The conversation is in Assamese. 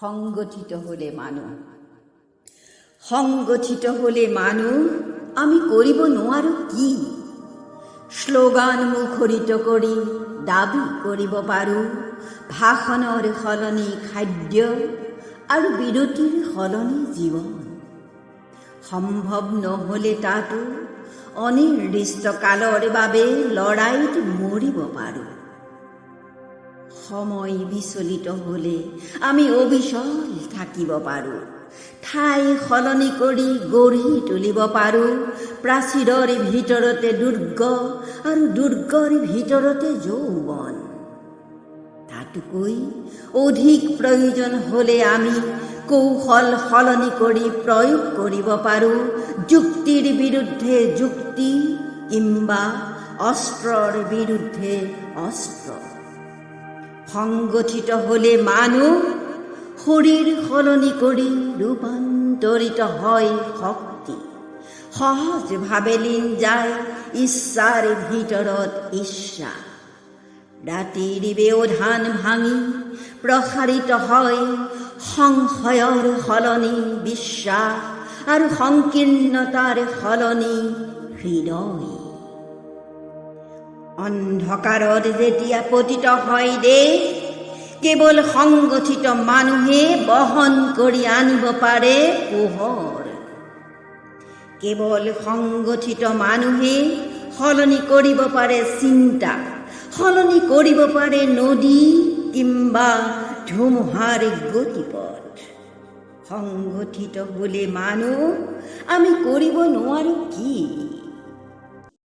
সংগঠিত হলে মানুহ আমি কৰিব নোৱাৰো কি? শ্লোগান মুখৰিত কৰি দাবী কৰিব পাৰোঁ ভাষণৰ সলনি খাদ্য আৰু বিৰতিৰ সলনি জীৱন। সম্ভৱ নহ'লে তাতো অনিৰ্দিষ্ট কালৰ বাবে লৰাইত মৰিব পাৰোঁ। সময় বিচলিত হ'লে আমি অবিচল থাকিব পাৰোঁ। ঠাই সলনি কৰি গঢ়ি তুলিব পাৰোঁ প্ৰাচীৰৰ ভিতৰতে দুৰ্গ আৰু দুৰ্গৰ ভিতৰতে যৌৱন। তাতকৈ অধিক প্ৰয়োজন হ'লে আমি কৌশল সলনি কৰি প্ৰয়োগ কৰিব পাৰোঁ যুক্তিৰ বিৰুদ্ধে যুক্তি কিম্বা অস্ত্ৰৰ বিৰুদ্ধে অস্ত্ৰ। সংগঠিত হ'লে মানুহ শৰীৰ সলনি কৰি ৰূপান্তৰিত হয় শক্তি। সহজভাৱে লীন যায় ইচ্ছাৰ ভিতৰত ইচ্ছা। ৰাতিৰ ব্যৱধান ভাঙি প্ৰসাৰিত হয় সংশয়ৰ সলনি বিশ্বাস আৰু সংকীৰ্ণতাৰ সলনি হৃদয়। অন্ধকাৰত যেতিয়া পতিত হয় দেশ, কেৱল সংগঠিত মানুহে বহন কৰি আনিব পাৰে পোহৰ। কেৱল সংগঠিত মানুহে সলনি কৰিব পাৰে চিন্তা, সলনি কৰিব পাৰে নদী কিম্বা ধুমুহাৰ গতিপথ। সংগঠিত হ'লে মানুহ আমি কৰিব নোৱাৰো কি?